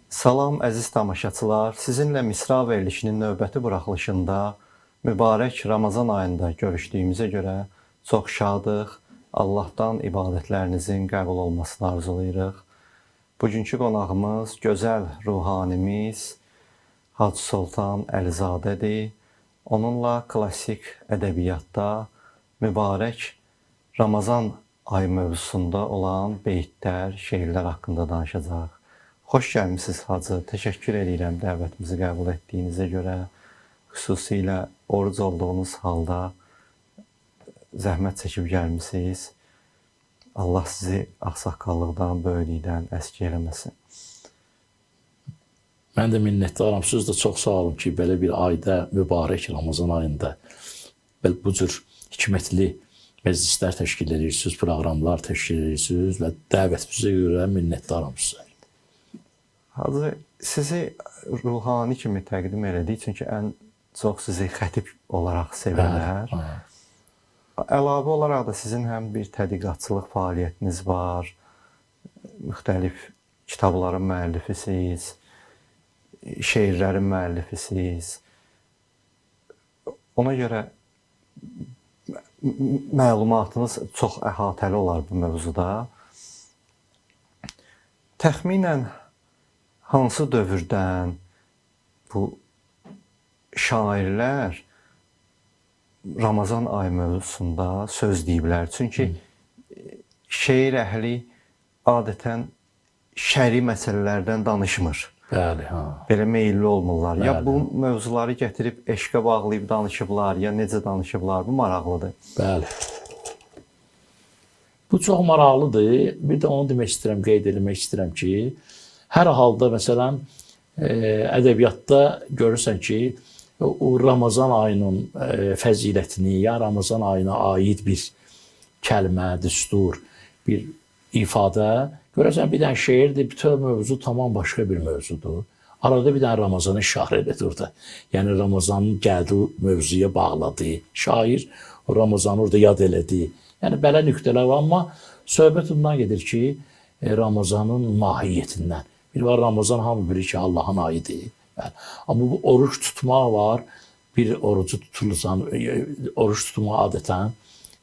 Salam əziz tamaşaçılar, sizinlə Misra verilişinin növbəti buraxılışında mübarək Ramazan ayında görüşdüyümüzə görə çox şadıq. Allahdan ibadətlərinizin qəbul olmasını arzulayırıq. Bugünkü qonağımız gözəl ruhanimiz Hacı Soltan Əlizadədir. Onunla klassik ədəbiyyatda mübarək Ramazan ayı mövzusunda olan beytlər, şeirlər haqqında danışacaq. Xoş gəlmisiniz Hacı. Təşəkkür edirəm dəvətimizi qəbul etdiyinizə görə. Xüsusilə oruc olduğunuz halda zəhmət çəkib gəlmisiniz. Allah sizi ağsaqqallıqdan, böyüklükdən əski eləməsin. Mən də minnətdaram. Siz də çox sağ olun ki, belə bir ayda, mübarək Ramazan ayında bu cür hikmətli məclislər təşkil edirsiniz, proqramlar təşkil edirsiniz və dəvətimizə görə minnətdaram sizə. Hacı, sizi ruhani kimi təqdim elədik, çünki ən çox sizi xətib olaraq sevirlər. Əlavə olaraq da sizin həm bir tədqiqatçılıq fəaliyyətiniz var, müxtəlif kitabların müəllifisiniz, şeirlərin müəllifisiniz. Ona görə məlumatınız çox əhatəli olar bu mövzuda. Təxminən hansı dövrdən bu şairlər Ramazan ayı mövzusunda söz deyiblər? Çünki şeir əhli adətən şəri məsələlərdən danışmır. Bəli, Belə meyilli olmurlar. Bəli. Ya bu mövzuları gətirib eşqə bağlayıb danışıblar, ya necə danışıblar? Bu maraqlıdır. Bəli. Bu çox maraqlıdır. Bir də onu demək istəyirəm, qeyd etmək istəyirəm ki, hər halda məsələn ədəbiyyatda görürsən ki, o Ramazan ayının fəzilətini, ya Ramazan ayına aid bir kəlmə, düstur, bir ifadə, görürsən bir dənə şeirdir, bütün mövzu tamam başqa bir mövzudur. Arada bir dənə Ramazanı işarə edir orada. Yəni Ramazanın gəldiyi mövzuya bağladı. Şair o Ramazanı orada yad elədi. Yəni belə nöqtələr var, amma söhbət ondan gedir ki, Ramazanın mahiyyətindən. Bir var Ramazan hamı bilir ki, Allahın ayıdır. Amma bu oruç tutmaq var. Bir orucu tutulursan, oruç tutmaq adətən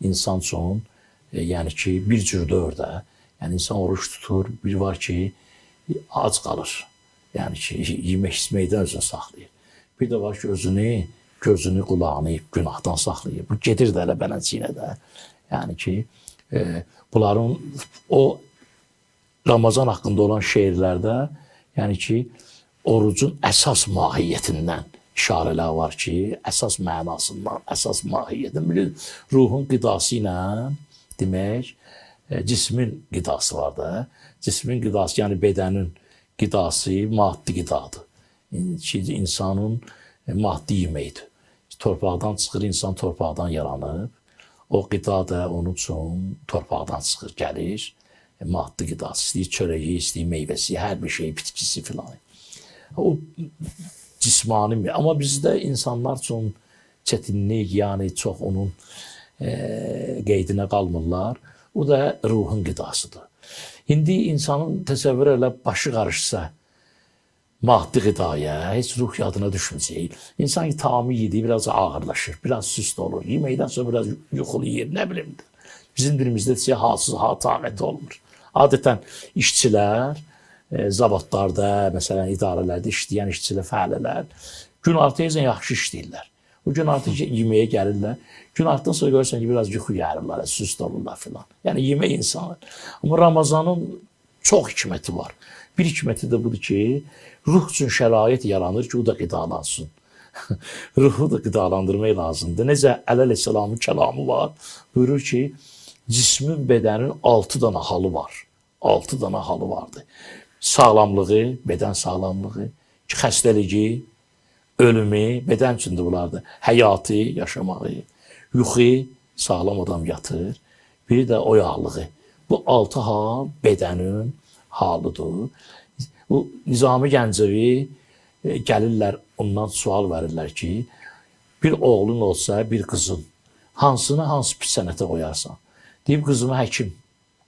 insan üçün, yəni ki, bir cür dördə. Yəni insan oruç tutur, bir var ki, ac qalır. Yəni ki, yemək içməkdən özünü saxlayır. Bir də var ki, gözünü, qulağını günahdan saxlayır. Bu gedir də elə bələnçiyinə də. Yəni ki, bunların o Ramazan haqqında olan şeirlərdə, yəni ki, orucun əsas mahiyyətindən işarələr var ki, əsas mənasından, əsas mahiyyətindən. Bilin, ruhun qidası ilə demək, cismin qidası var da. Cismin qidası, yəni bədənin qidası maddi qidadır. İnsanın maddi yeməkdir. Torpaqdan çıxır, insan torpaqdan yaranıb. O qida da onun üçün torpaqdan çıxır, gəlir. Maddi qidası, istəyir çörəyi, istəyir meyvəsi, hər bir şey, bitkisi filan. O cismani mi? Amma bizdə insanlar üçün çətinlik, yəni çox onun qeydinə qalmırlar. O da ruhun qidasıdır. İndi insanın təsəvvür elə başı qarışsa maddi qidaya, heç ruh yadına düşməyəcək. İnsan ki, tamamı yediyi biraz ağırlaşır, biraz süst olur. Yeməkdən sonra biraz yuxulu yer, nə bilim. Bizim dilimizdə desə, halsız, taqəti olmur. Adətən işçilər, zavodlarda, məsələn, idarələrdə işləyən işçilər, fəhlələr gün artıyəcən yaxşı işləyirlər. O gün artıq yeməyə gəlirlər. Gün artıqdan sonra görürsən ki, biraz yuxu yarırlar, süst olurlar filan. Yəni yemək insanı. Amma Ramazanın çox hikməti var. Bir hikməti də budur ki, ruh üçün şərait yaranır ki, o da qidalansın. Ruhu da qidalandırmaq lazımdır. Necə Əli əleyhissalamın kəlamı var. Buyurur ki, cismin, bədənin 6 dana halı var. 6 dana halı vardır. Sağlamlığı, bədən sağlamlığı, xəstəliyi, ölümü, bədən üçündür bunlardır. Həyatı, yaşamağı, yuxu, sağlam adam yatır. Bir də oyaqlığı. Bu 6 hal bədənin halıdır. Bu Nizami Gəncəvi gəlirlər, ondan sual verirlər ki, bir oğlun olsa, bir qızın, hansını hansı pis sənətə qoyarsan? Deyib, qızımı həkim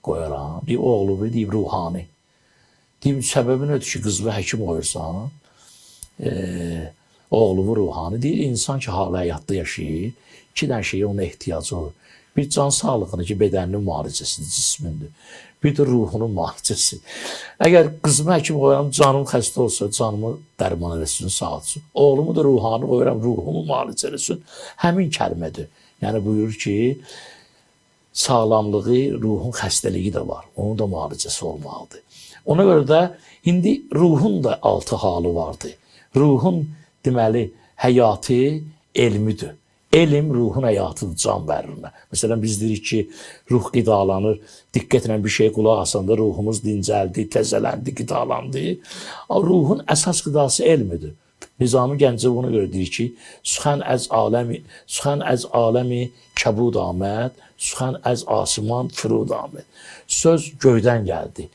qoyaram. Deyib, oğlumu, deyib, ruhani. Deyim, səbəbi nədir ki, qızlı həkim qoyursan, oğlumu ruhani deyir, insan ki, hala həyatda yaşayır, iki dənə şeyə ona ehtiyacı olur. Bir can sağlığını ki, bədəninin müalicəsidir, cismindir. Bir də ruhunun müalicəsi. Əgər qızımı həkim qoyuram, canım xəstə olsa, canımı dərman eləsin, sağalsın. Oğlumu da ruhani qoyuram, ruhumu müalicə eləsin. Həmin kəlmədir. Yəni buyurur ki, sağlamlığı, ruhun xəstəliyi də var. Onun da müalicəsi olmalıdır. Ona görə də indi ruhun da 6 halı vardı. Ruhun deməli həyatı elmidir. Elm ruhun həyatıdır, can verir. Məsələn, biz deyirik ki, ruh qidalanır, diqqətlə bir şey qulaq asanda ruhumuz dincəldi, təzələndi, qidalandı. Ruhun əsas qidası elmidir. Nizami Gəncəvi ona görə deyir ki, Süxən əz aləmi kəbud aməd, süxən əz asiman fırud aməd. Söz göydən gəldi.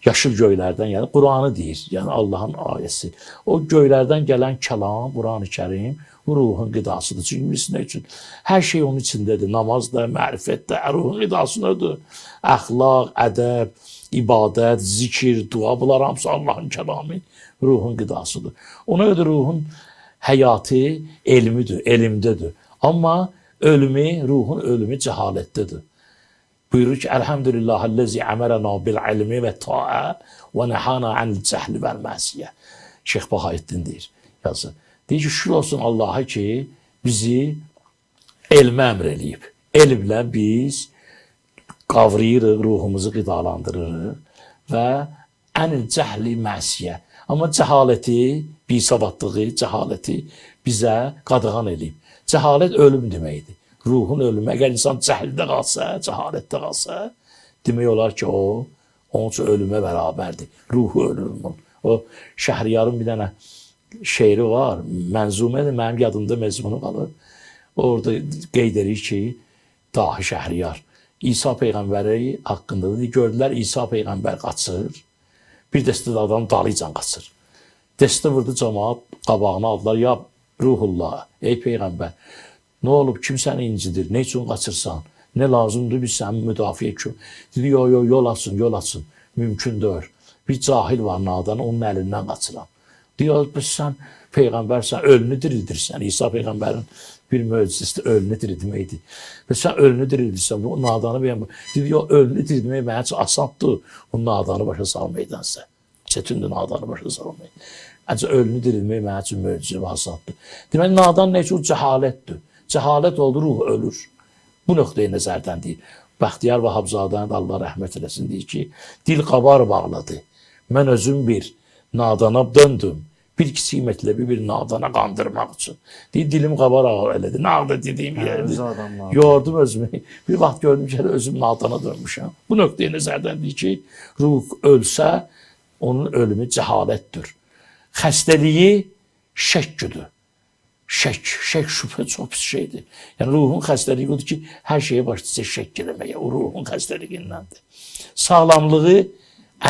Yaşıl göylərdən gəldi. Quranı deyir, yəni Allahın ayəsi. O göylərdən gələn kəlam, Quran-ı Kərim, bu ruhun qidasıdır. Çünki biz nə üçün? Hər şey onun içindədir. Namaz da, mərifət də, ruhun qidası nədir? Əxlaq, ədəb, ibadət, zikir, dua, bunlar hamısı Allahın kəlamı, ruhun qidasıdır. Ona görə ruhun həyatı elmidir, elmdədir. Amma ölümü, ruhun ölümü cəhalətdədir. Buyurur ki, Elhamdülillahəl-ləzi əmərənə bil-ilmi və taə və nəhana anil cəhli vəl-məsiyyə. Şeyx Bahaəddin deyir, yazır. Deyir ki, şükür olsun Allaha ki, bizi elmə əmr eləyib. Elmlə biz qavrayırıq, ruhumuzu qidalandırırıq və anil cəhli məsiyyə. Amma cəhaləti, bisavadlığı, cəhaləti bizə qadağan eləyib. Cəhalət ölüm deməkdir. Ruhun ölümü. Əgər insan cəhildə qalsa, cəhalətdə qalsa, demək olar ki, onun üçün ölümə bərabərdir. Ruhu ölür. O Şəhriyarın bir dənə şeiri var, mənzumədir, mənim yadımda məzmunu qalır. Orada qeyd edir ki, dahi Şəhriyar, İsa Peyğəmbəri haqqında deyir, gördülər İsa Peyğəmbər qaçır, bir dəstə adam dalıcan qaçır. Dəstə vurdu cəmaat, qabağına aldılar, ya Ruhullah, ey Peyğəmbər, nə olub, kim səni incidir, nə üçün qaçırsan, nə lazımdır, biz sənin müdafiə kim? Dedi, yol açsın, mümkün deyil. Bir cahil var, nadan, onun əlindən qaçıram. Deyir, biz sən Peyğəmbərsən, ölünü dirildirsən. İsa Peyğəmbərin bir möcüzəsi ölünü dirildirməkdir. Və sən ölünü dirildirsən, bu nadanı bəyəm. Deyir, ölünü dirildirmək mənə çox asandır, o nadanı başa salmaydansə. Çətindir nadanı başa salmayı. Ancaq ölünü dirilmək mənə üçün möcüzə və asandır. Deməli, nadan nə üçün cəhalətdir. Cəhalət oldu, ruh ölür. Bu nöqteyi nəzərdən deyir. Bəxtiyar Vahabzadənin Allah rəhmət eləsin deyir ki, dil qabar bağladı. Mən özüm bir nadana döndüm. Bir kiçik mətləbi bir nadana qandırmaq üçün. Deyir, dilim qabar elədi. Nağda dediyim yerdir. Yordum özümü. Bir vaxt gördüm ki, özüm nadana dönmüşəm. Bu nöqteyi nəzərdən deyir ki, ruh ölsə, onun ölümü cəhalətdir. Xəstəliyi şəkküdür. Şək şübhə çox pis şeydir. Yəni ruhun xəstəliyi odur ki, hər şeyə başlayacaq şək eləməyə. O ruhun xəstəliyindəndir. Sağlamlığı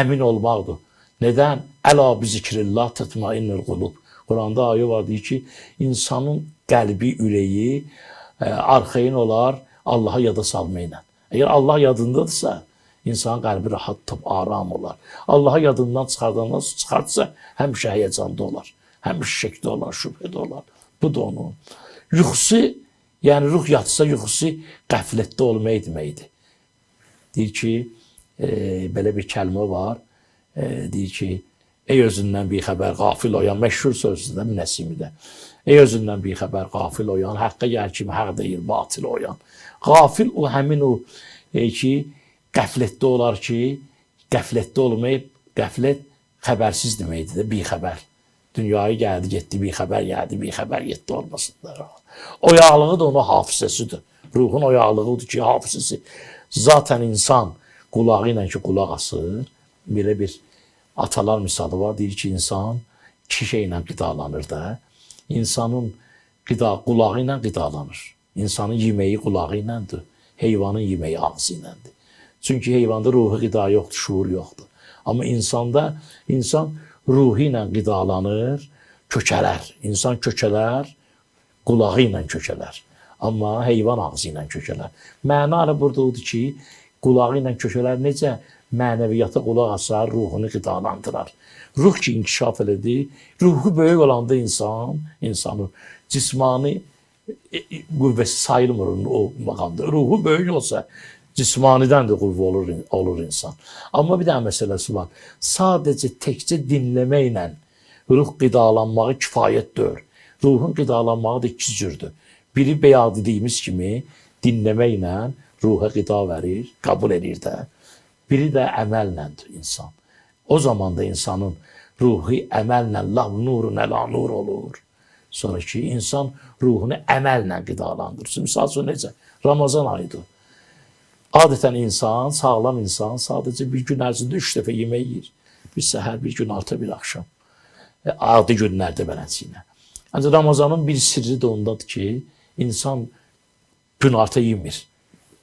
əmin olmaqdır. Nədən? Əla bi zikrillah tətmainnul qulub. Quranda ayə var deyir ki, insanın qəlbi, ürəyi arxayın olar Allaha yada salmayla. Əgər Allah yadındadırsa, insanın qəlbi rahat, aram olar. Allaha yadından çıxartsa, həmişə həyəcanda olar. Həmişə şəkdə olar, şübhədə olar. Bu da onun. Yuxusu, yəni ruh yatsa yuxusu qəflətdə olmayı deməkdir. Deyir ki, belə bir kəlmə var. Deyir ki, ey özündən bir xəbər, qafil oyan, məşhur sözüdür Nəsimidə. Ey özündən bir xəbər, qafil oyan, haqqa gəl kimi haq deyil, batil oyan. Qafil o həmin o ki, qəflətdə olar ki, qəflətdə olmayıb, qəflət xəbərsiz deməkdir də, bir xəbər. Dünyaya gəldi, getdi, bir xəbər gəldi, bir xəbər getdi olmasınlar. Oyaqlığı da onun hafizəsidir. Ruhun oyaqlığı odur ki, hafizəsi. Zaten insan qulağı ilə ki, qulaq asır. Belə bir atalar misalı var. Deyir ki, insan iki şeylə qidalanır da. İnsanın qulağı ilə qidalanır. İnsanın yeməyi qulağı iləndir. Heyvanın yeməyi ağzı iləndir. Çünki heyvanda ruhu qida yoxdur, şuur yoxdur. Amma insan ruhu ilə qidalanır, kökələr. İnsan kökələr, qulağı ilə kökələr. Amma heyvan ağzı ilə kökələr. Məna burada odur ki, qulağı ilə kökələr necə? mənəviyyata qulaq asar, ruhunu qidalandırar. Ruh ki inkişaf elədi, ruhu böyük olanda insanın cismani qüvvəsi sayılmır o məqamda. Ruhu böyük olsa cismanidən də qüvvə olur insan. Amma bir dənə məsələsi var. Sadəcə təkcə dinləməklə ruh qidalanmağı kifayət deyil. Ruhun qidalanmağı da iki cürdür. Biri bayaq dediyimiz kimi dinləməklə ruha qida verir, qəbul edir də. Biri də əməllədir insan. O zaman da insanın ruhu əməllə lav nurun əla nur olur. Sonra ki, insan ruhunu əməllə qidalandırır. Misal üçün necə? Ramazan ayıdır. Adətən insan, sağlam insan sadəcə bir gün ərzində 3 dəfə yemək yeyir. Bir səhər, bir gün altı, bir axşam. Adi günlərdə beləsinə. Ancaq Ramazanın bir sirri də ondadır ki, insan gün artı yemir.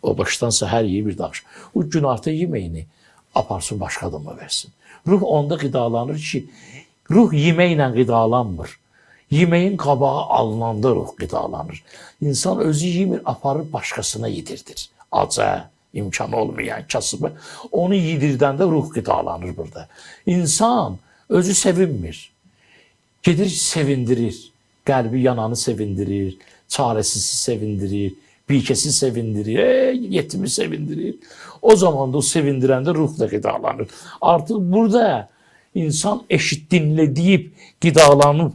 O başdan səhər yeyir, bir də axşam. O gün artı yeməyini aparsın başqa adama versin. Ruh onda qidalanır ki, ruh yeməklə qidalanmır. Yeməyin qabağı alınanda ruh qidalanır. İnsan özü yemir, aparır başqasına yedirdir. Acə, imkanı olmayan kasıbı. Onu yedirdəndə ruh qidalanır burada. İnsan özü sevinmir. Gedir sevindirir. Qəlbi yananı sevindirir. Çarəsizi sevindirir. Bikesi sevindirir. Yetimi sevindirir. O zaman da o sevindirəndə ruh da qidalanır. Artıq burada insan eşit dinlə deyib qidalanıb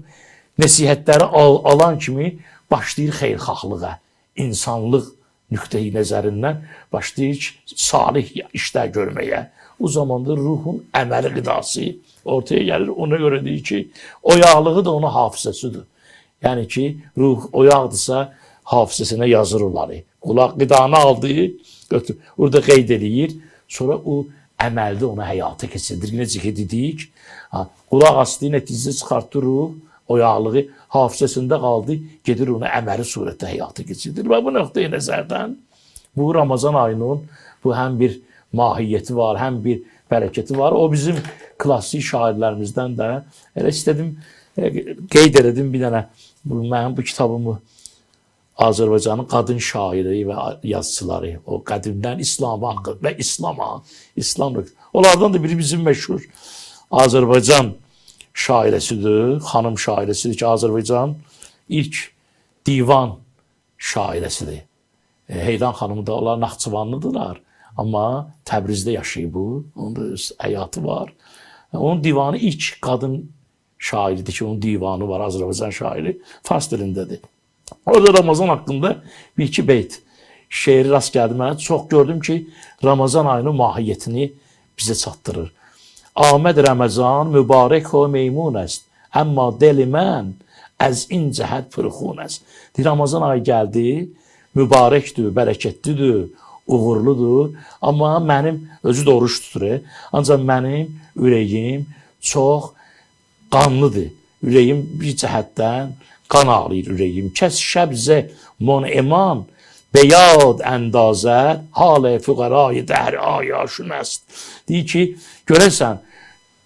nəsihətləri alan kimi başlayır xeyirxahlığa, insanlıq nöqteyi nəzərindən başlayır salih işlər görməyə. O zaman da ruhun əməli qidası ortaya gəlir. Ona görə deyir ki, oyaqlığı da onun hafizəsidir. Yəni ki, ruh oyaqdırsa hafizəsinə yazır onları. Qulaq qidanı aldı, götür. Orada qeyd eləyir. Sonra o əməldə onu həyata keçirdir. Necə ki dedik, qulaq asdı, nəticə çıxartdı ruh. Oyaqlığı hafizəsində qaldı, gedir onu əməli surətdə həyata keçirdir. Və bu nöqteyi nəzərdən bu Ramazan ayının bu həm bir mahiyyəti var, həm bir bərəkəti var. O bizim klassik şairlərimizdən də elə istədim, qeyd elədim bir dənə. Mənim bu kitabımı Azərbaycanın qadın şairi və yazıçıları, o qədimdən İslama və İslam onlardan da biri bizim məşhur Azərbaycan şairəsidir, xanım şairəsidir ki, Azərbaycan ilk divan şairəsidir. Heyran xanımı da onlar Naxçıvanlıdırlar, amma Təbrizdə yaşayıb bu, onun da öz həyatı var. Onun divanı ilk qadın şairidir ki, onun divanı var, Azərbaycan şairi, fars dilindədir. Orada Ramazan haqqında bir iki beyt şeiri rast gəldi mənə. Çox gördüm ki, Ramazan ayının mahiyyətini bizə çatdırır. Ahmed Ramazan mübarək o meymun est. Amma deli mən əz incəhət pürxun est. Ramazan ayı gəldi, mübarəkdir, bərəkətlidir, uğurludur. Amma mənim, özü də oruç tutur, ancaq mənim ürəyim çox qanlıdır. Ürəyim bir cəhətdən qan ağlayır ürəyim. Kəs şəbzə mon eman beyad əndazət halə füqərayı dəhr ayaşun əst. Deyir ki, görəsən,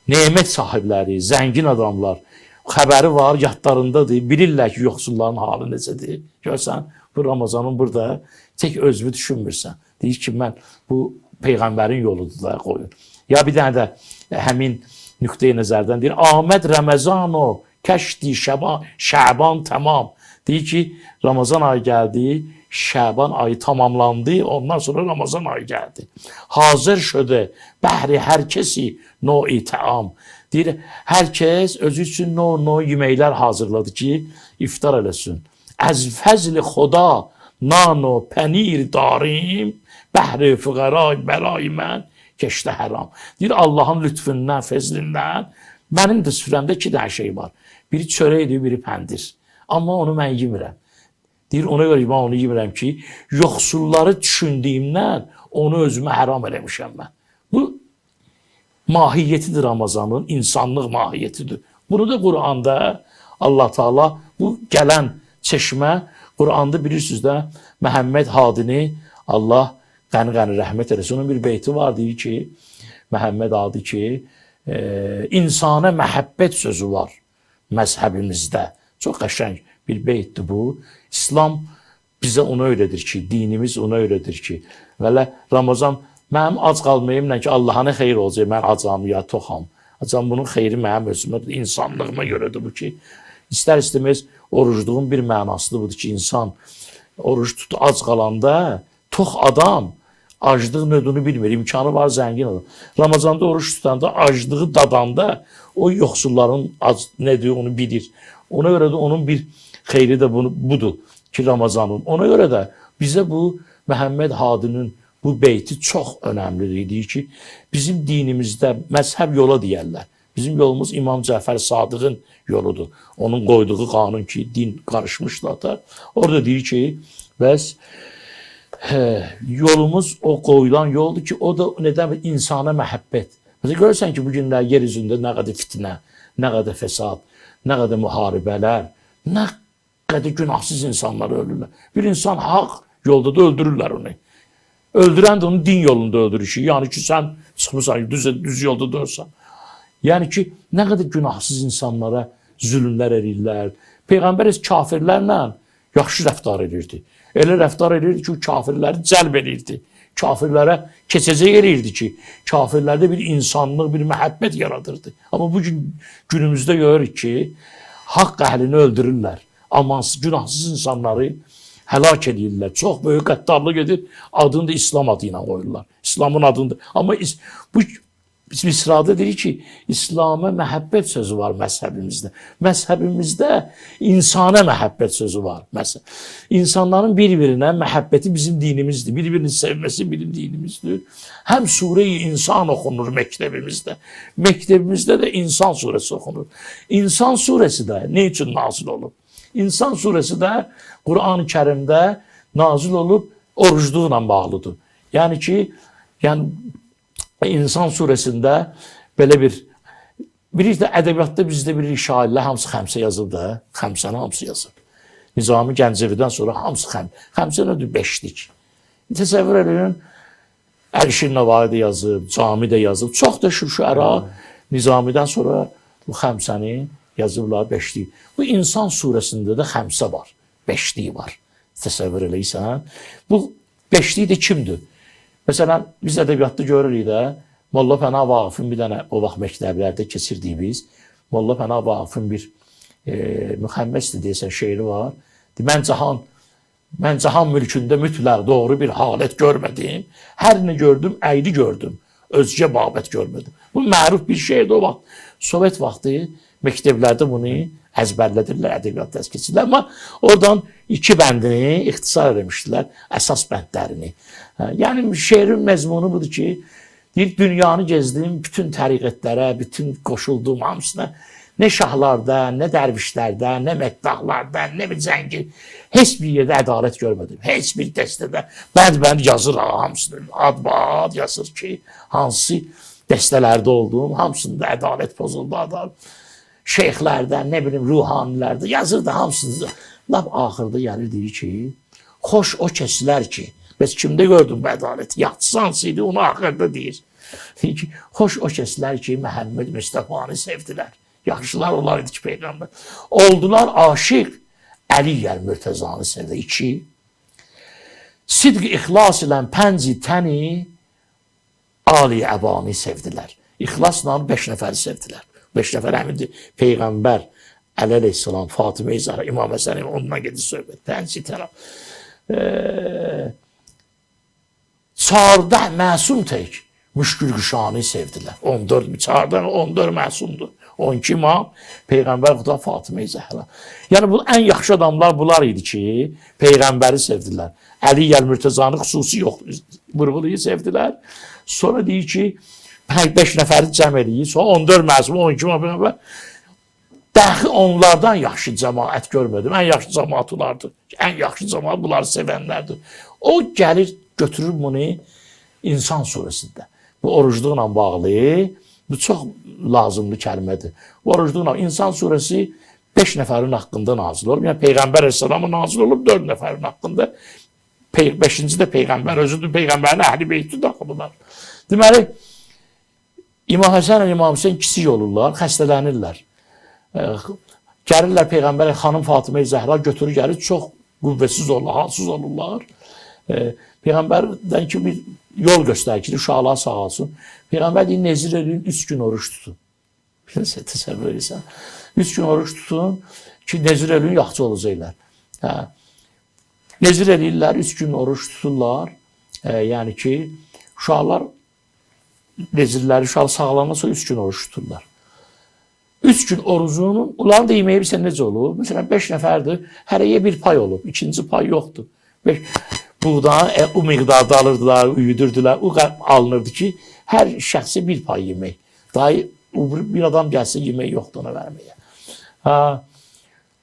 nemət sahibləri, zəngin adamlar, xəbəri var, yadlarındadır, bilirlər ki, yoxsulların halı necədir. Görsən, bu Ramazanın burada tək özünü düşünmürsən. Deyir ki, mən bu Peyğəmbərin yoludur da qoyun. Ya bir dənə də həmin nöqteyi nəzərdən deyir, Ahmed Ramazan o, kəşdi Şəban tamam. Deyir ki, Ramazan ayı gəldi, Şəban ayı tamamlandı, ondan sonra Ramazan ayı gəldi. Hazır şödə bəhri hər kəsi no-i təam. Deyir, hər kəs özü üçün no yeməklər hazırladı ki, iftar eləsin. Əz fəzli xoda nano pənir darim, bəhri füqəray bəray mən keçdə həram. Deyir, Allahın lütfündən, fəzlindən mənim də sürəmdə iki dənə şey var. Biri çörəkdir, biri pəndir. Amma onu mən yemirəm. Deyir, ona görə mən onu yemirəm ki, yoxsulları düşündüyümdən onu özümə həram eləmişəm mən. Bu mahiyyətidir Ramazanın, insanlıq mahiyyətidir. Bunu da Quranda Allah Taala bu gələn çeşmə, Quranda bilirsiniz də Məhəmməd Hadini Allah qəni-qəni rəhmət eləsin. Onun bir beyti var, deyir ki, Məhəmməd Hadi ki, insana məhəbbət sözü var məzhəbimizdə. Çox qəşəng bir beytdir bu. İslam bizə onu öyrədir ki, dinimiz onu öyrədir ki, və Ramazan Mənim ac qalmayımla ki, Allaha nə xeyir olacaq, mən acam ya toxam. Acam bunun xeyri mənim özümə, insanlığıma görədir bu ki, istər-istəməz orucluğun bir mənasıdır budur ki, insan oruç tut, ac qalanda tox adam aclığın ödünü bilmir, imkanı var, zəngin adam. Ramazanda oruç tutanda, aclığı dadanda o yoxsulların nədir onu bilir. Ona görə də onun bir xeyri də budur ki, Ramazanın. Ona görə də bizə bu Məhəmməd Hadinin bu beyti çox önəmlidir ki, bizim dinimizdə məzhəb yola deyərlər. Bizim yolumuz İmam Cəfər Sadiqin yoludur. Onun qoyduğu qanun ki, din qarışmışdı ata. Orada deyir ki, bəs yolumuz o qoyulan yoldur ki, o da nədən insana məhəbbət. Mesela görürsən ki, bu günlər yer üzündə nə qədər fitnə, nə qədər fəsad, nə qədər müharibələr, nə qədər günahsız insanlar ölürlər. Bir insan haqq yolda da öldürürlər onu. Öldürən də onu din yolunda öldürür ki, yəni ki, sən çıxmısan, düz yolda dörsən. Yəni ki, nə qədər günahsız insanlara zülümlər edirlər. Peyğəmbər kafirlərlə yaxşı rəftar edirdi. Elə rəftar edirdi ki, kafirləri cəlb edirdi. Kafirlərə keçəcək edirdi ki, kafirlərdə bir insanlıq, bir məhəbbət yaradırdı. Amma bugün günümüzdə görürük ki, haqq əhlini öldürürlər. Amansız, günahsız insanları həlak edirlər. Çox böyük qəddarlıq edir, adını da İslam adı ilə qoyurlar. İslamın adını da. Amma bu Misrada deyir ki, İslam'a məhəbbət sözü var məzhəbimizdə. Məzhəbimizdə insana məhəbbət sözü var. İnsanların bir-birinə məhəbbəti bizim dinimizdir. Bir-birini sevməsi bizim dinimizdir. Həm Sure-i İnsan oxunur məktəbimizdə. Məktəbimizdə də İnsan surəsi oxunur. İnsan surəsi də nə üçün nazil olub? İnsan surəsi də Quran-ı Kərimdə nazil olub orucluqla bağlıdır. Yəni ki, İnsan surəsində belə bir də ədəbiyyatda bizdə bir şairlər hamısı xəmsə yazıb da, xəmsəni hamısı yazıb. Nizami Gəncəvidən sonra hamısı xəmsə nədir? Beşlik. Təsəvvür edin, Əlişir Nəvai də yazıb, Cami də yazıb, çox da şüara Nizamidən sonra bu xəmsəni yazıblar beşlik. Bu İnsan surəsində də xəmsə var, beşlik var. Təsəvvür eləyirsən. Bu beşlik də kimdir? Məsələn, biz ədəbiyyatda görürük də, Molla Pənah Vaqifin bir dənə o vaxt məktəblərdə keçirdik biz. Molla Pənah Vaqifin bir müxəmməsdir deyəsən şeiri var. Mən cahan mülkündə mütləq doğru bir halət görmədim. Hər nə gördüm, əyri gördüm. Özgə babət görmədim. Bu məruf bir şeydir o vaxt. Sovet vaxtı məktəblərdə bunu əzbərlədirlər, ədəbiyyat dərs keçirlər. Amma oradan 2 bəndini ixtisar eləmişdilər, əsas bəndlərini. Yəni şeirin məzmunu budur ki, deyir, dünyanı gezdim, bütün təriqətlərə, bütün qoşulduğum hamısına, nə şahlarda, nə dərvişlərdə, nə məddahlarda, nə bir zəngin, heç bir yerdə ədalət görmədim. Heç bir dəstədə bənd yazır hamısını, ad yazır ki, hansı dəstələrdə olduğum, hamısında ədalət pozuldu, ədalət. Şeyxlərdən, nə bilim, ruhanilərdə yazırdı hamısını. Lap axırda gəlir deyir ki, xoş o kəslər ki, bəs kimdə gördün bu ədaləti? Yaxçısı hansıydı, onu axırda deyir. Deyir ki, xoş o kəslər ki, Məhəmməd Müstəfanı sevdilər. Yaxşılar onlar idi ki, Peyğəmbər. Oldular aşiq, Əli Mürtəzanı sevdi. 2. Sidq ixlas ilə pənci təni Ali Əbani sevdilər. İxlasla 5 nəfəri sevdilər. 5 nəfər həmindir. Peyğəmbər, Əli əleyhissalam, Fatimə-i Zəhra, İmam Həsən, ondan gedir söhbət. Pənci tərəf. Çarda məsum tək, müşkül qüşanı sevdilər. 14 çarda 14 məsumdur. 12 imam, Peyğəmbər Xuda, Fatimə-i Zəhra. Yəni bu ən yaxşı adamlar bunlar idi ki, Peyğəmbəri sevdilər. Əli Mürtəzanı xüsusi vurğulayı sevdilər. Sonra deyir ki, 5 nəfəri cəm eləyir, sonra 14 məsum, 12 imam. Dəxi onlardan yaxşı cəmaət görmədim. Ən yaxşı cəmaət onlardır. Ən yaxşı cəmaət bunları sevənlərdir. O gəlir, götürür bunu İnsan surəsində. Bu orucluqla bağlı, bu çox lazımlı kəlmədir. Bu orucluqla İnsan surəsi 5 nəfərin haqqında nazil olub. Yəni Peyğəmbər əleyhissalamın nazil olub 4 nəfərin haqqında. 5-ci də Peyğəmbər özüdür. Peyğəmbərin əhli beyti daxılılar. Deməli, İmam Həsən və İmam Hüseyin kiçik olurlar, xəstələnirlər. Gəlirlər Peyğəmbərə, xanım Fatimə-i Zəhra götürür gəlir, çox qüvvəsiz olurlar, halsız olurlar. Peyğəmbərdən ki bir yol göstəricidir, uşaqlar sağ olsun. Peyğəmbər deyir, nezir eləyin, 3 gün oruç tutun. Bilirsən, təsəvvür edirsən. 3 gün oruç tutun ki, nezir eləyin, yaxşı olacaqlar. Hə. Nezir eləyirlər, 3 gün oruç tuturlar. Yəni ki, uşaqlar nezirləri, uşaqlar sağlanan sonra 3 gün oruç tuturlar. 3 gün orucunun, onların da yeməyi bilsən necə olur? Məsələn, 5 nəfərdir, hərəyə bir pay olub, ikinci pay yoxdur. Buğdan o miqdarda alırdılar, üyüdürdülər, o alınırdı ki, hər şəxsə bir pay yemək. Daha bir adam gəlsə yemək yoxdur ona verməyə.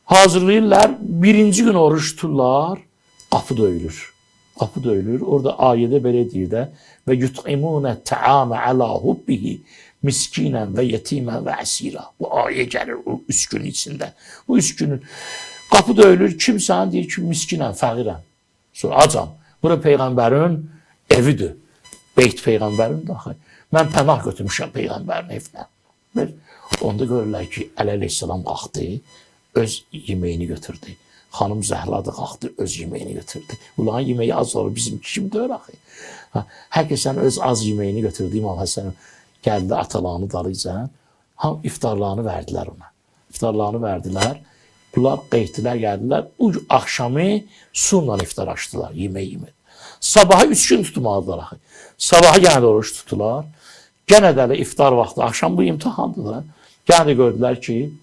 Hazırlayırlar, birinci gün oruç tuturlar, qapı döyülür. Qapı döyülür, orada ayədə belə deyir də və yut'imunə təamə alə hubbihi miskinən və yetimən və əsira. Bu ayə gəlir o 3 gün içində. Bu 3 günün qapı döyülür, kimsən deyir ki, miskinəm, fəqirəm. Sonra acam. Bura Peyğəmbərin evidir. Beyt Peyğəmbərin daxil. Mən pənah götürmüşəm Peyğəmbərin evinə. Onda görürlər ki, Əli əleyhissalam qalxdı, öz yeməyini götürdü. Xanım Zəhra da qalxdı, öz yeməyini götürdü. Bunların yeməyi az olur, bizim kim deyir axı? Hər kəsən öz az yeməyini götürdü. İmam Həsən gəldi atalarını dalıcan, iftarlarını verdilər ona. İftarlarını verdilər. Bunlar qeytdilər, gəldilər. O axşamı sunla iftar açdılar, yemək. Sabahı 3 gün tutmalıdılar axı. Sabahı yenə də oruç tutular. Yenə də iftar vaxtı, axşam bu imtihandır da. Yenə də gördülər ki,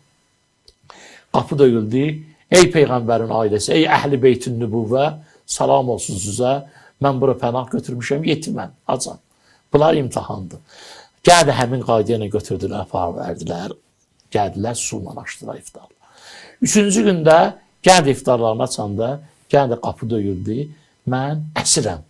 qapı döyüldü. Ey Peyğəmbərin ailəsi, ey əhl-i beytin nübüvvə, salam olsun sizə. Mən bura pənah götürmüşəm, yetiməm, acam. Bunlar imtihandır. Gəldi həmin qaydiyyə götürdülər, apar verdilər. Gəldilər, sulla açdılar iftarlar. 3-cü gündə gəldi iftarlarını açanda, gəldi qapı döyüldü. Mən əsirəm.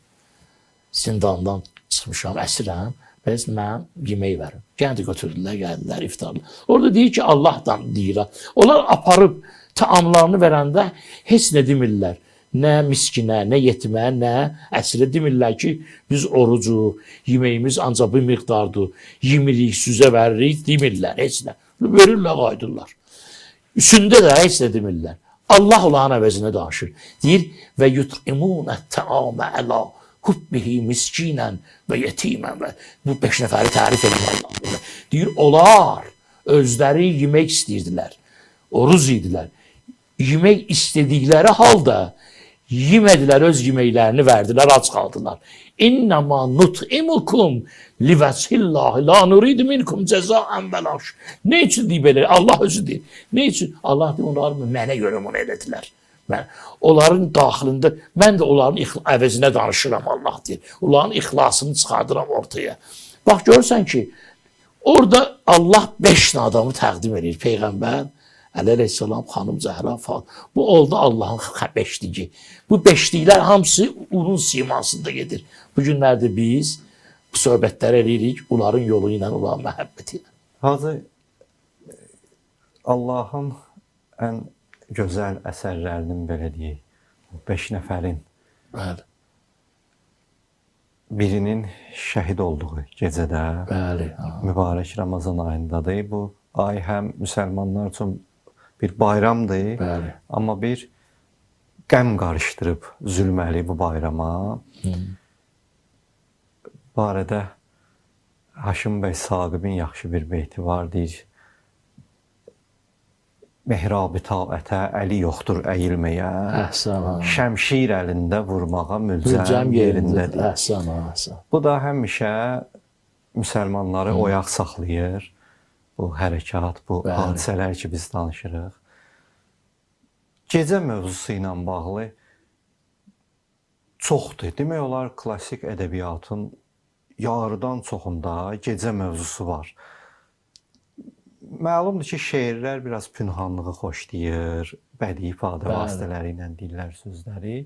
Zindandan çıxmışam, əsirəm. Bəs mən yemək verim. Gəldi götürdülər, gəldilər iftarlar. Orada deyir ki, Allahdan deyir. Onlar aparıb təamlarını verəndə heç nə demirlər. Nə miskinə, nə yetimə, nə əsirə demirlər ki, biz orucu, yeməyimiz ancaq bir miqdardır, yemirik, süzə veririk, demirlər, heç nə. Verirlər, qaydırlar. Üçündə də heç nə demirlər. Allah onların əvəzinə danışır. Deyir, və yut'imunə təamə əla hubbihi miskinən və yetimən və bu 5 nəfəri tərif edir Allah. Deyir, onlar özləri yemək istəyirdilər, oruz idilər. Yemək istədikləri halda yemədilər, öz yeməklərini verdilər, aç qaldılar. İnnəmā nut'imukum livəzillahi la nuridu minkum cəzaən vəlaş. Ne üçün deyib belə? Allah özü deyir. Ne üçün? Allah deyir, onlar mənə görə bunu elədilər. Onların daxilində, mən də onların əvəzinə danışıram, Allah deyir. Onların ixlasını çıxardıram ortaya. Bax, görürsən ki, orada Allah 5 adamı təqdim edir. Peyğəmbər, Əli əleyhissalam, xanım Zəhra falan. Bu oldu Allahın beşliği. Bu beşliklər hamısı onun simasında gedir. Bu günlərdə biz bu söhbətləri eləyirik, onların yolu ilə, onların məhəbbəti ilə. Hacı, Allahın ən gözəl əsərlərinin belə deyək, 5 nəfərin Bəli. birinin şəhid olduğu gecədə, Bəli. mübarək Ramazan ayındadır. Bu ay həm müsəlmanlar üçün bir bayramdır, bəli, amma bir qəm qarışdırıb zülməli bu bayrama. Bu arada Haşim bəy Saqibin yaxşı bir beyti var, deyir, Mehrab-ı taətə əli yoxdur əyilməyə, şəmşir əlində vurmağa mülcəm yerindədir. Bu da həmişə müsəlmanları oyaq saxlayır. Bu hərəkat, bu hadisələr ki, biz danışırıq. Gecə mövzusu ilə bağlı çoxdur. Demək olar, klassik ədəbiyyatın yarıdan çoxunda gecə mövzusu var. Məlumdur ki, şeirlər biraz pünhanlığı xoşlayır, bədii ifadə vasitələri ilə deyirlər sözləri.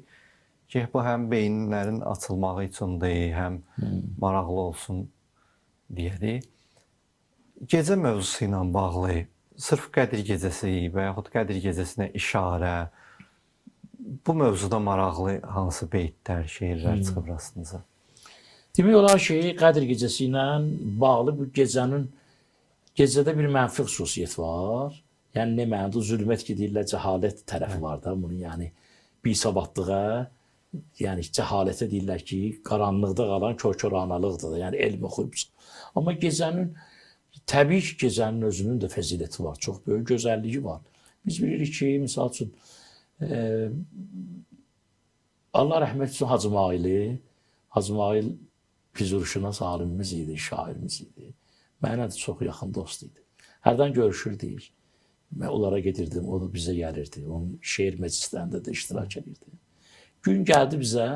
Ki, bu həm beyinlərin açılmağı üçündür, həm maraqlı olsun deyərik. Gecə mövzusu ilə bağlı, sırf Qədir gecəsi və yaxud Qədir gecəsinə işarə, bu mövzuda maraqlı hansı beytlər, şeirlər çıxıb rastınıza? Demək olar ki, Qədir gecəsi ilə bağlı bu gecədə bir mənfi xüsusiyyət var. Yəni, nə mənada zülmət ki, deyirlər, cəhalət tərəfi var da bunun, yəni, bisavadlığa, yəni cəhalətə deyirlər ki, qaranlıqda qalan kör-köranalıqdır da, yəni elm oxuyubsa. Amma gecənin, təbii ki, gecənin özünün də fəziləti var, çox böyük gözəlliyi var. Biz bilirik ki, misal üçün, Allah rəhmət etsin Hacı Mail Füzurşünas alimimiz idi, şairimiz idi. Mənə də çox yaxın dost idi. Hərdən görüşürdük. Mən onlara gedirdim, o da bizə gəlirdi. Onun şeir məclislərində də iştirak edirdi. Gün gəldi bizə,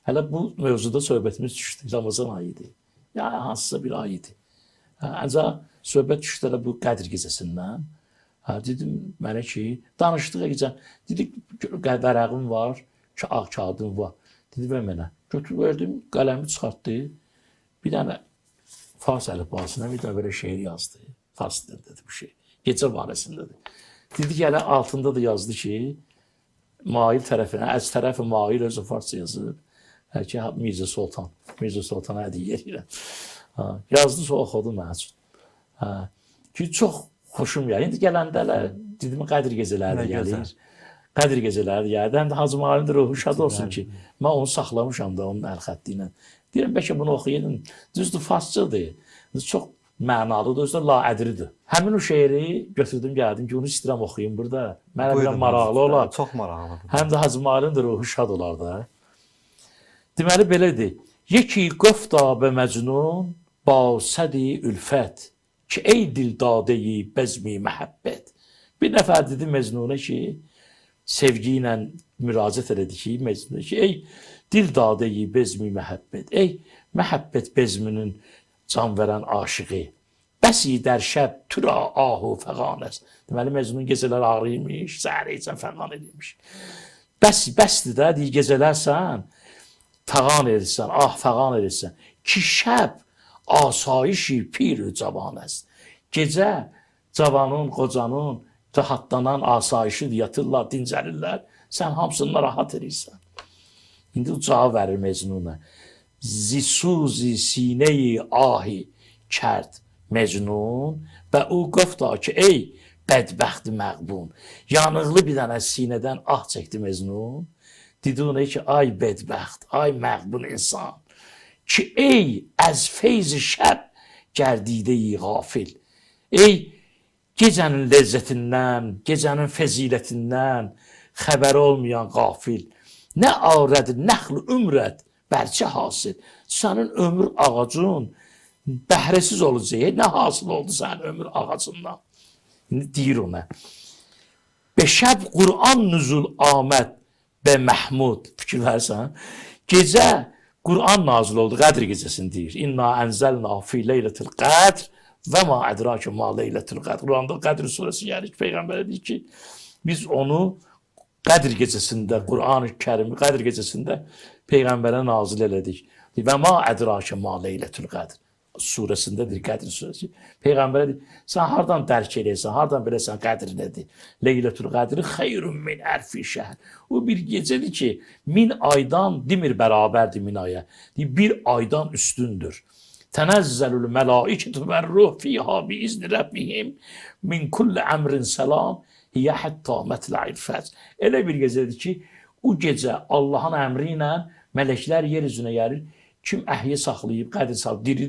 hələ bu mövzuda söhbətimiz düşdü, Ramazan ayı idi. Yəni, hansısa bir ay idi. Ancaq söhbət düşdü hələ bu Qədr gecəsindən. Dedim mənə ki, danışdıq gecə. Dedik, vərəqim var, ağ kağıdım var. Dedi, ver mənə. Götür verdim, qələmi çıxartdı. Bir dənə fars əlifbasına bir dənə belə şeir yazdı. Fars dedi bu şey. Gecə barəsindədir. Dedi ki, hələ altında da yazdı ki, mail tərəfinə, əz tərəfi mail özü farsça yazır. Ki, Mirzə Sultana hədiyyə edirəm. Yazdı, sonra oxudu mən üçün. Ki, çox xoşum gəlir. İndi gələndə hələ, dedim, Qədr gecələri gəlir. Qədr gecələri gəlir. Həm də Hacı Mailin də ruhu şad olsun ki, mən onu saxlamışam da onun əl xətti ilə. Deyirəm, bəlkə bunu oxuyayım. Düzdür, farsçadır. Çox mənalıdır, özü də laədridir. Həmin o şeiri götürdüm, gəldim ki, onu istəyirəm oxuyayım burada. Mənə biraz maraqlı olar. Çox maraqlıdır. Həm də Hacı Mailin də ruhu şad olar da. Deməli, belədir. Yeki qofta bə məcnun, ba sədi ülfət, ki, ey dildadeyi bəzmi məhəbbət. Bir nəfər dedi Məcnunə ki, sevgi ilə müraciət elədi ki, Məcnunə ki, ey dildadeyi bezmi məhəbbət, ey məhəbbət bezminin can verən aşığı, bəsi dər şəb türa ahu fəqanəs. Deməli, Məcnun gecələr ağrıymış, səhər içən fəqan edilmiş. Bəsdir də, deyir, gecələr sən fəqan edirsən, fəqan edirsən. Ki şəb asayişi pir-ü cavanəs. Gecə cavanın, qocanın rahatlanan asayişidir, yatırlar, dincəlirlər. Sən hamısını rahat edirsən. İndi o cavab verir Mecnun'a. Zisuzi sineyi ahi kərd Mecnun və o qofta ki, ey bədbəxti məqbun. Yanıqlı bir dənə sinədən çəkdi Mecnun. Dedi ona ki, ay bədbəxt, ay məqbun insan. Ki, ey əz feyzi şəb gərdidə-i qafil. Ey gecənin ləzzətindən, gecənin fəzilətindən xəbəri olmayan qafil. Nə arədir, nəxl ümrət, bərçə hasil. Sənin ömür ağacın bəhrəsiz olacaq. Nə hasıl oldu sənin ömür ağacından? İndi deyir ona. Beşəb Qur'an nüzul aməd bə Məhmud. Fikir versən. Gecə Qur'an nazil oldu, Qədr gecəsini deyir. İnna ənzəlna fi leylətil qədr və ma ədrakə ma leylətil qədr. Qur'anda Qədr surəsi gəlir ki, Peyğəmbər deyir ki, biz onu Qədr gecəsində, Qur'an-ı Kərimi Qədr gecəsində Peyğəmbərə nazil elədik. Və ma ədrakə ma leylətil qədr surəsindədir, Qədr surəsi. Peyğəmbərə deyir, sən hardan dərk eləyirsən, hardan biləsən Qədr nədir? Leylətül qədri xeyrun min əlfi şəhr. O bir gecədir ki, 1000 aydan demir bərabərdir 1000 aya. Bir aydan üstündür. Tənəzzəlül mələikətü və ruh fiyha bi izni rəbbihim min kulli əmrin səlam hiyə hətta mətlə'il fəcr. Elə bir gecədir ki, o gecə Allahın əmri ilə mələklər yer üzünə gəlir. Kim əhyə saxlayıb, qədr saxlayıb, diri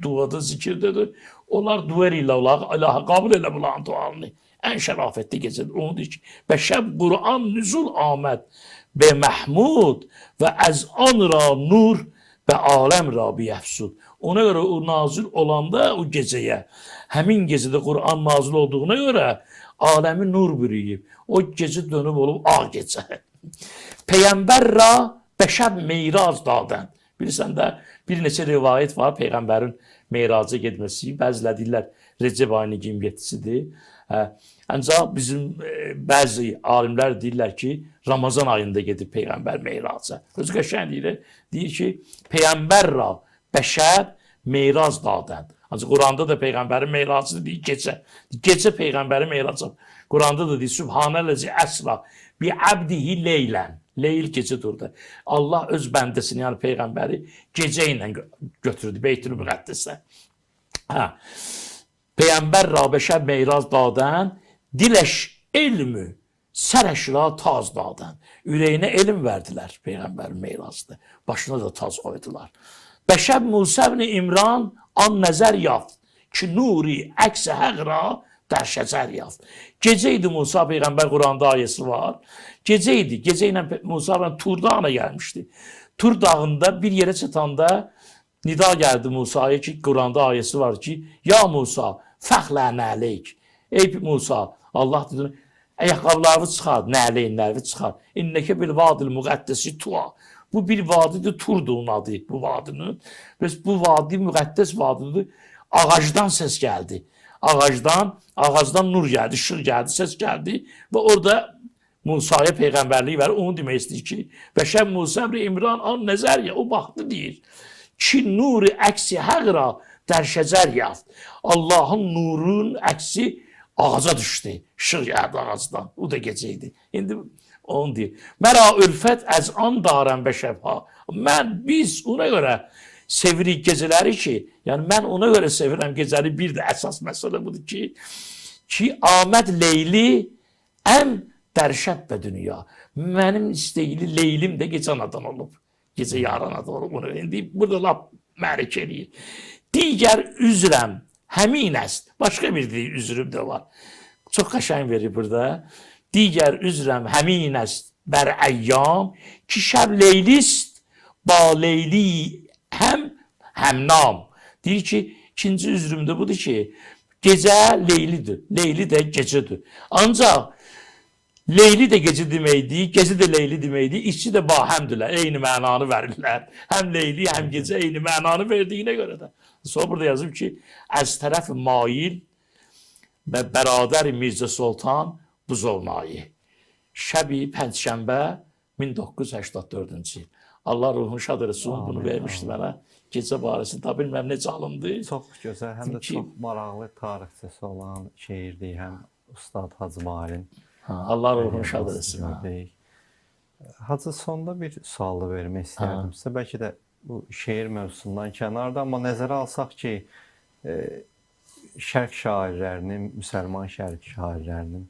duada zikirdədir. Onlar dua ilə Allah'a qabul elə bulan duanı. Ən şərafətli gecədir. Onu deyir ki, və şəb Qur'an nüzul aməd bə Məhmud və əz an ra nur və aləm ra biyəfsud. Ona görə o nazil olanda o gecəyə, həmin gecədə Qur'an nazil olduğuna görə aləmi nur bürüyüb. O gecə dönüb olub ağ gecə. Peyğəmbər ra bəşəb meyraz dadən. Bilirsən də, bir neçə rivayət var Peyğəmbərin meyraca getməsi. Bəzilər deyirlər, Recep ayının 27-sidir. Ancaq bizim bəzi alimlər deyirlər ki, Ramazan ayında gedib Peyğəmbər meyraca. Özü qəşəng deyir ki, Peyğəmbər ra bəşəb meyraz dadən. Ancaq Quranda da Peyğəmbərin meyracıdır, deyir gecə. Gecə Peyğəmbərin meyracı. Quranda da deyir, Sübhanələzi əsra bi abdihi leylən. Leyl gecə durdu. Allah öz bəndəsini, yəni Peyğəmbəri gecə ilə götürdü Beytül Müqəddəsə. Peyğəmbər Rabeşə meyraz dadən diləş elmü Sərəşra taz dadan. Ürəyinə elm verdilər Peyğəmbərin mirasında. Başına da taz koydular. Bəşəb Musa ibn İmran an nəzər yaft ki nuri əks-i həqra der şəcər yaft. Gecə idi Musa Peyğəmbər, Quranda ayəsi var. Gecə idi. Gecə ilə Musa Tur dağına gəlmişdi. Tur dağında bir yerə çatanda nida gəldi Musa'ya ki, Quranda ayəsi var ki, ya Musa, fəxlənə aleyk. Ey Musa, Allah dedi, ayaqqabılarını çıxar, nəleyinlərini çıxar. İnnəkə bil vadil müqəddəsi tua. Bu bir vadidir, Turdur onun adı, bu vadinin. Bu vadi müqəddəs vadidir. Ağacdan ses geldi. Ağacdan nur geldi, ışık geldi, ses geldi. Ve orada Musa'ya peygamberliği ver. Onu demək istəyir ki, Bəşər Musa ibn İmran an nəzər ya, o baxdı deyir. Ki nuri əksi həqra der şəcər yaft. Allah'ın nurun əksi ağaca düşdü. Işıq gəldi ağacdan. O da gecəydi. İndi onu deyir. Məra ülfət əz an darən bəşəbha. Biz ona görə sevirik geceləri ki, yəni mən ona görə sevirəm gecələri. Bir də əsas məsələ budur ki Ahməd Leyli əm dərşət və dünya. Mənim istəyili Leylim də gecə anadan olub. Gecə yaran anadan olub. Bunu indi burada lap mərik eləyir. Digər üzrəm həmin əst. Başqa bir üzrüm də var. Çox qəşəng verir burada. Digər üzrəm həmin əst bər əyyam ki şəb leylist ba leyli həmnam. Deyir ki, ikinci üzrüm də budur ki, gecə leylidir. Leyli də gecədir. Ancaq leyli də gecə deməkdir, gecə də leyli deməkdir. İkisi də bahəmdürlər, eyni mənanı verirlər. Həm leyli, həm gecə eyni mənanı verdiyinə görə də. Sonra burada yazıb ki, əz tərəf mail və bərabər Mirzə Sultan Buzovnayı. Şəbi Pəncşənbə 1984-cü il. Allah ruhunu şad eləsin, bunu vermişdi mənə. Gecə barəsində, ta bilməm necə alındı. Çox gözəl, həm də çox maraqlı tarixçisi olan şeirdir, həm Ustad Hacı Mahir'in. Allah ruhunu şad eləsin. Hacı, sonda bir sualı vermək istəyərdim sizə. Bəlkə də bu şeir mövzusundan kənarda, amma nəzərə alsaq ki, şərq şairlərinin, müsəlman şərq şairlərinin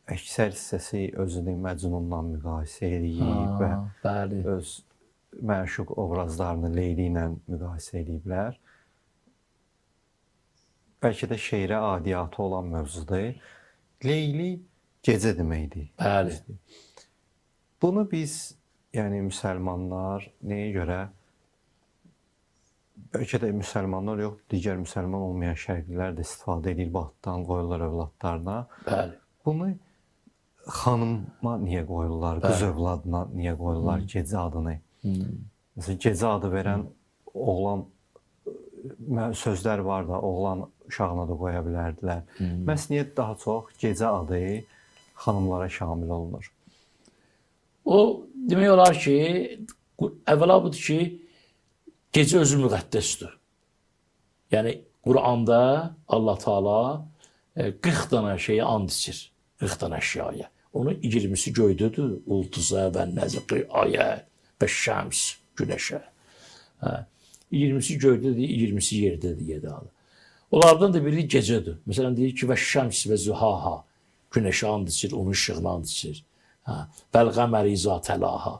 əksər hissəsi özünü Məcnunla müqayisə edib və öz məşuq obrazlarını Leyli ilə müqayisə ediblər. Bəlkə də şeirə adiyyatı olan mövzudur. Leyli gecə deməkdir. Bəli. Bunu biz, yəni müsəlmanlar nəyə görə, bəlkə də müsəlmanlar yox, digər müsəlman olmayan şərqlilər də istifadə edir, batıdan qoyurlar övladlarına. Bəli. Bunu xanıma niyə qoyurlar, qız övladına niyə qoyurlar gecə adını? Mesela gecə adı verən oğlan, sözlər var da, oğlan uşağına da qoya bilərdilər. Məhz niyə daha çox gecə adı xanımlara şamil olunur? O demək olar ki, əvvəla budur ki, gecə özü müqəddəsdir. Yəni Quranda Allah Taala 40 dənə şeyə and içir, 40 dənə əşyaya. Onun 20'si göydədir, ultuza və nəzqi ayə və şəms, güneşə. 20'si göydədir, 20'si yerdədir, yedalı. Onlardan da biri gecədir. Məsələn, deyir ki, və şəms və zühaha, güneşə and içir, onun işığına and içir. Vəl-qəməri izatəlaha,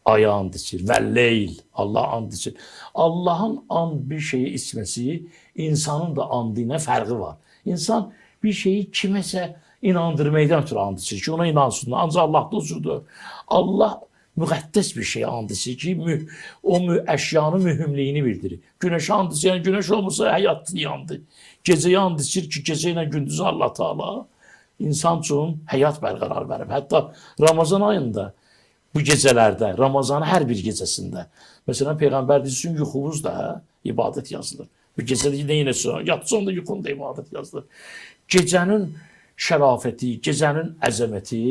aya and içir. Vəl-leyl, Allah and içir. Allahın and bir şeyi içməsi, insanın da andı ilə fərqi var. İnsan bir şeyi kiməsə inandırmaqdan ötürü and içir ki, ona inansın. Ancaq Allah dozudur. Allah müqəddəs bir şey and içir ki, o əşyanın mühümliyini bildirir. Güneşə and içir, yəni güneş olmasa həyat yandı. Gecəyə and içir ki, gecə ilə gündüzü Allah Taala insan üçün həyat bərqərar verib. Hətta Ramazan ayında, bu gecələrdə, Ramazanın hər bir gecəsində, məsələn, Peyğəmbər deyilsin, yuxumuz da ibadət yazılır. Bu gecədə yenə yatsan da yuxun da ibadət yazılır. Gecənin şərafəti, gecənin əzəməti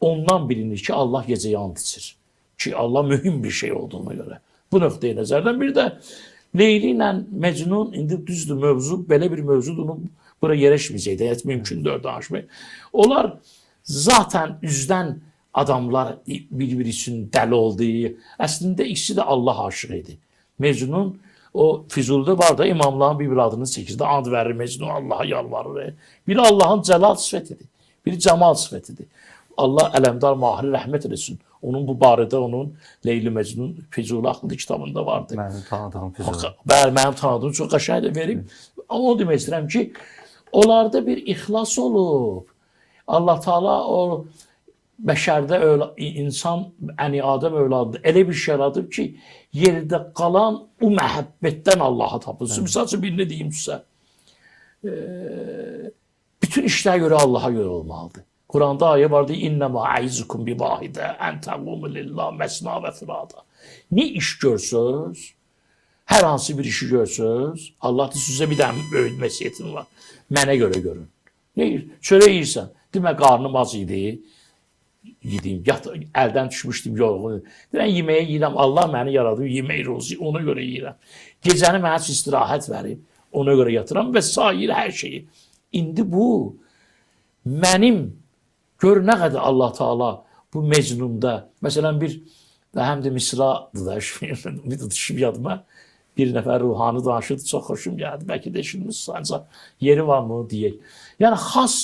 ondan bilinir ki, Allah gecəyə and içir. Ki, Allah mühüm bir şey olduğuna görə. Bu nöqteyi nəzərdən bir də Leyli ilə Məcnun, indi düzdür mövzu, belə bir mövzudur, onu bura yerləşməyəcək də, yəni mümkündür danışmaq. Onlar zaten üzdən adamlar bir-bir üçün dəli oldu. Əslində ikisi də Allah aşığı idi. Mecnun, o Füzulidə var da imamların bir adını çəkir, and verir Mecnun, Allah'a yalvarır. Biri Allah'ın cəlal sifətidir. Bir Cemal sifətidir. Allah Ələmdar Mahiri rəhmət eləsin. Onun bu barədə onun Leyli Məcnun Füzuli adlı kitabında vardı. Mənim tanıdığım Füzuli. Bəli, mənim tanıdığım çox qəşəng də verib. Amma onu demək istəyirəm ki, onlarda bir ixlas olub. Allah Taala o bəşərdə insan, Adam övladı elə bir şey yaradıb ki, yerdə qalan o məhəbbətdən Allaha tapılsın. Misal üçün birini deyim sizə. Bütün işlər görə Allaha görə olmalıdır. Quranda ayə vardı, İnnəmə əizukum bi vahidə, ən təqumu lillah, məsna və firada. Ne iş görsünüz, hər hansı bir işi görsünüz, Allah da sizə bir dənə böyük vəsiyyətim var. Mənə görə görün. Ne çörək yeyirsən, demə qarnım az idi, yedim, əldən düşmüşdüm, yorğun. Deyirəm, yeməyə yiyirəm, Allah məni yaradı, yemək rozi, ona görə yiyirəm. Gecəni mənə üçün istirahət verib, ona görə yatıram və sair hər şeyi. İndi bu, mənim, gör nə qədər Allah Taala bu Mecnunda, məsələn bir, həm də Misradır da, bir düşüb yadıma, bir nəfər ruhani danışırdı, çox xoşum gəldi, bəlkə də işimiz ancaq yeri var mı deyək. Yəni, xas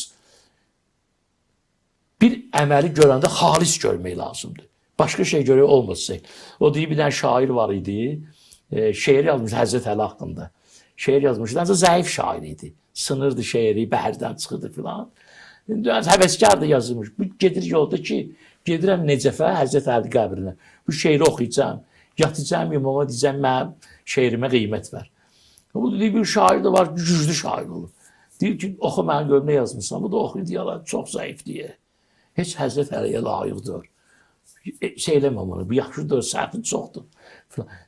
bir əməli görəndə xalis görmək lazımdır. Başqa şey görək olmasın. O deyir, bir dənə şair var idi, şeir yazmış Həzrət Əli haqqında. Şeir yazmışdı, ancaq zəif şair idi. Sınırdı şeiri, bəhərdən çıxırdı filan. Həvəskar da yazılmış. Bu gedir yolda ki, gedirəm Necəfə, Həzrət Əli qəbrinə. Bu şeiri oxuyacağım. Yatacağım imama, deyəcəm, mənim şeirimə qiymət ver. Bu deyir, bir şair də var, güclü şair olur. Deyir ki, oxu mənim görüm nə yazmışsan. Bu da oxuyur, deyirlər, çox zəif deyə. Heç Həzrət Əliyə layiqdir. Şeyləməm onu, bu yaxşıdır, səhvin çoxdur.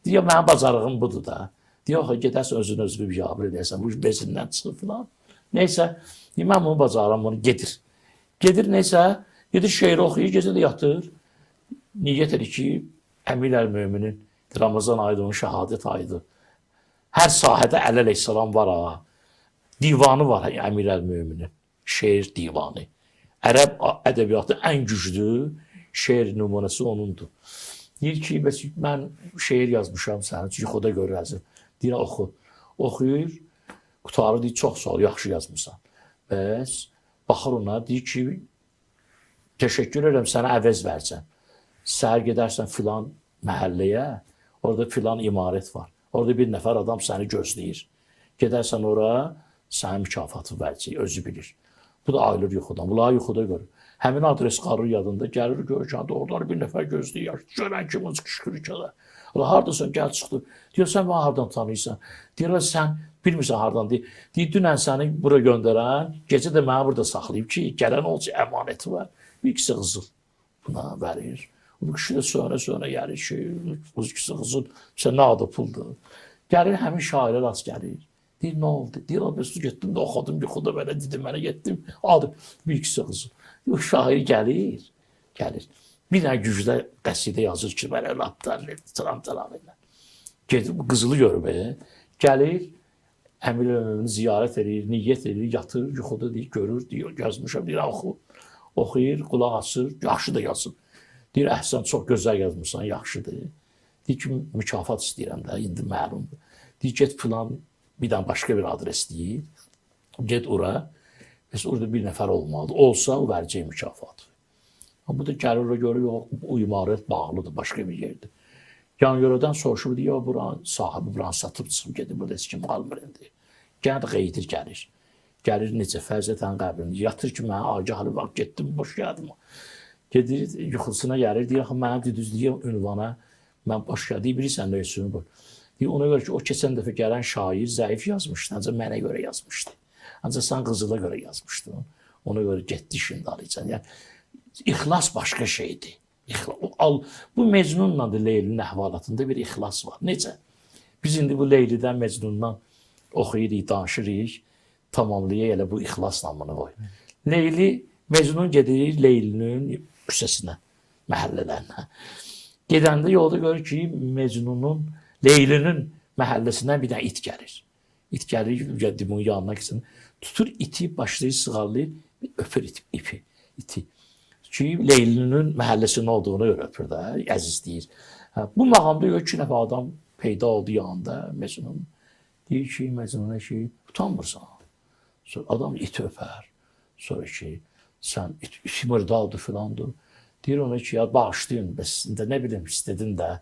Deyir, mənim bacarığım budur da. Deyir, gedərsən özünü bir yabır edərsən, bu bezindən çıxır filan. Neysə, mən bunu bacaram, bunu gedir. Gedir neysə, gedir şeiri oxuyur, gecə də yatır. Niyyət edir ki, Əmir əl-Möminin Ramazan ayıdır, onun şəhadət ayıdır. Hər sahədə Əli əleyhissalam var ha. Divanı var Əmir əl-Möminin, şeir divanı. Ərəb ədəbiyyatı ən güclü şeir nümunəsi onundur. Deyir ki, mən şeir yazmışam səni, yuxuda görürəzim. Deyir, oxu. Oxuyur, qutarı deyir, çox sağ ol, yaxşı yazmışsan. Bəs, baxır ona, deyir ki, təşəkkür edirəm, sənə əvəz verəcəm. Səhər gedərsən filan məhəlləyə, orada filan imarət var. Orada bir nəfər adam səni gözləyir. Gedərsən ora, sənə mükafatı verəcək, özü bilir. Bu da ayılır yuxudan. Bunlar yuxuda görür. Həmin adres qarır yadında, gəlir görürkən, oradan bir nəfər gözləyir. Görən kimi qışqırır ki, Allah hardasan, gəl çıxdı. Deyir, sən bana hardan tanıyırsan? Deyir, sən bilmirsən hardan deyir. Deyir, dünən səni bura göndərən, gecə də məni burada saxlayıb ki, gələn olca əmanəti var. Bir ikisi qızıl buna verir. Bu kişi də sonra gəlir ki, bu ikisi qızıl, sən nə adı puldur. Gəlir, həmin şairə rast gəlir. Deyir, nə oldu? Deyir, abisi getdim də oxudum, yuxuda belə dedim, mənə getdim, adı bir ikisi qızıl. O şair gəlir. Bir dənə güclə qəsidə yazır ki, belə laplar, tram elə. Gedir, bu qızılı görür, gəlir, Əmir ömrünü ziyarət edir, niyyət edir, yatır, yuxuda deyir, görür, deyir, yazmışam, deyir, oxuyur, qulaq asır, yaxşı da yazır. Deyir, əhsən, çox gözəl yazmışsan, yaxşıdır. Deyir ki, mükafat istəyirəm də, indi məlumdur. Deyir, get filan, bir dənə başqa bir adres deyir, get ora, orada bir nəfər olmalıdır. Olsa, o verəcək mükafatı. Bu da gəlir, o görür, o imarət bağlıdır, başqa bir yerdir. Yan-yörədən soruşur, deyir, buranın sahibi buranı satıb çıxıb gedir, burada heç kim qalmır indi. Gənə də qeydir, gəlir. Gəlir necə, Fərzətən qəbrində, yatır ki, mənə agahlı vaxt getdim, boş gəldim. Gedir, yuxusuna gəlir, deyir, mənə düzdüyüm ünvana, mən boş gəldim, bilirsən nə üstünü bu. Deyir, ona görə ki, o keçən dəfə gələn şair zəif yazmışdı, ancaq mənə görə yazmışdı. Ancaq sən qızıla görə yazmışdın, ona görə getdi şimdi alıycan. Yəni, İxlas başqa şeydir. Bu Mecnunla da Leylinin əhvalatında bir ixlas var. Necə? Biz indi bu Leylidən, Mecnundan oxuyuruq, danışırıq, tamamlayaq elə bu ixlas namını qoy. Leyli, Mecnun gedir Leylinin küçəsinə, məhəllələrinə. Gedəndə yolda görür ki, Mecnunun, Leylinin məhəlləsindən bir dənə it gəlir. İt gəlir, bunun yanına gitsin. Tutur iti, başlayır, sığarlayır, öpür iti. Ki, Leylinin məhəlləsinin olduğunu öpür də, əzizləyir. Bu məqamda görür ki, nəfə adam peyda oldu yanında Mecnun. Deyir ki, Mecnun'a ki, utanmırsan. Sonra adam iti öpər. Sonra ki, sən mırdaldır filandır. Deyir ona ki, ya bağışlayın, bəs nə bilim, istədim də,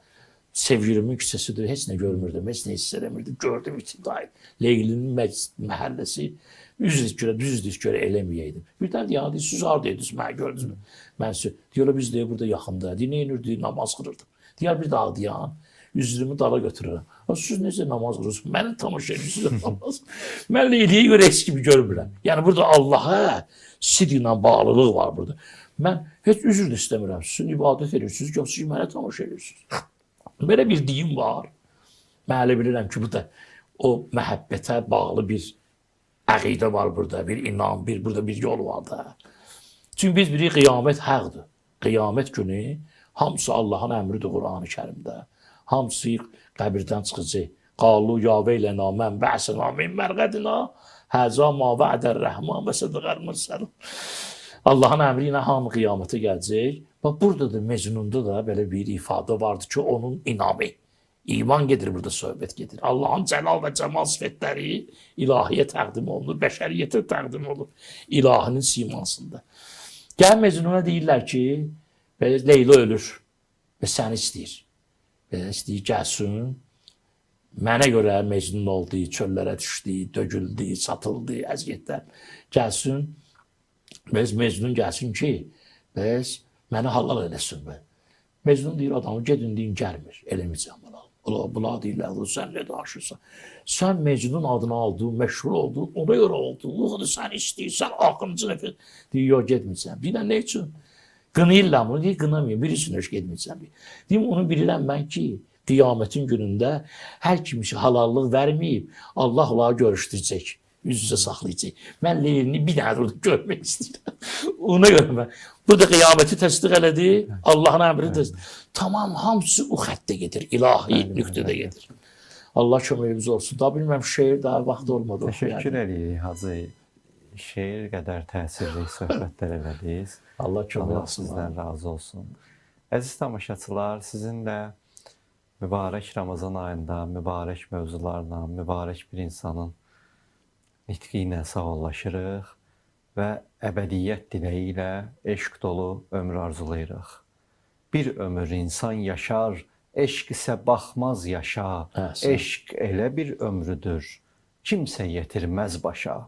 sevgilimin küçəsidir, heç nə görmürdüm, heç nə hiss eləmirdim, gördüm daim. Leylinin məhəlləsi, düzdür görə eləməyəydim. Birdən ya, siz haradaydınız, mənə gördünüz mü? Mən siz, deyirlər, biz deyir, burada yaxında, deyir, nə inirdik, namaz qırırdım. Deyir, bir daha deyən, üzrümü dala götürürəm. Siz necə namaz qırırsınız? Məni tamaşa edirsiniz namaz. Mən Leyliyə görə heç kimi görmürəm. Yəni, burada Allaha sidqlə bağlılıq var burada. Mən heç üzr də istəmirəm. Sizin ibadət edirsiniz, yox, siz mənə tamaşa edirsiniz. Belə bir deyim var. Mən elə bilirəm ki, bu da o məhəbbətə bağlı bir əqidə var burada, bir inam, burada bir yol var da. Çünki biz bilirik, qiyamət həqdir. Qiyamət günü hamısı Allahın əmridir Qur'an-ı Kərimdə. Hamısı qəbirdən çıxacaq. Qalu ya veylənə mən bə'sənə min mərqədinə həzə ma vədər rəhman və sədəqər mürsəlun. Allahın əmri ilə hamı qiyamətə gələcək. Bax, burada da Mecnunda da belə bir ifadə vardır ki, onun inamı. İman gedir, burada söhbət gedir. Allahın cəlal və cəmal sifətləri ilahiyə təqdim olunur, bəşəriyyətə təqdim olunur. İlahinin simasında. Gəl Mecnuna deyirlər ki, Leyla ölür və səni istəyir. Belə istəyir, gəlsin. Mənə görə Mecnun oldu, çöllərə düşdü, dögüldü, satıldı, əziyyətlər. Gəlsin, biz Mecnun gəlsin ki, biz məni halal eləsin. Mecnun deyir, adamı gedin deyin, gəlmir, eləməyəcəm bana. Bula deyirlər, sən nə danışırsan? Sən Mecnun adını aldın, məşhur oldun, ona görə oldun, sən sən istəyirsən, axıncı nəfər. Deyir, yox, getməyəcəm. Deyirlər, nə üçün? Qınayırlar bunu, deyir, qınamayın, bir üçün hoş getməyəcəm. Deyim, onu bilirəm mən ki, qiyamətin günündə hər kimisi halallıq verməyib, Allah onları görüşdürəcək, üz-üzə saxlayacaq. Mən Leylini bir dənə orada görmək istəyirəm. Ona görə mən. Burada qiyaməti təsdiq elədi, Allahın əmri təsdiq. Tamam, hamısı o xəttə gedir, ilahi nüqtədə gedir. Allah köməyimiz olsun. Da bilməm, şeir daha vaxt olmadı. Təşəkkür edirik, Hacı. Şeir qədər təsirli söhbətlər elədiniz. Allah kömək Allah olsun. sizdən razı olsun. Əziz tamaşaçılar, sizinlə mübarək Ramazan ayında mübarək mövzularla, mübarək bir insanın nitqi ilə sağollaşırıq və əbədiyyət diləyi ilə eşq dolu ömür arzulayırıq. Bir ömür insan yaşar, eşq isə baxmaz yaşa. Eşq elə bir ömrüdür, kimsə yetirməz başa.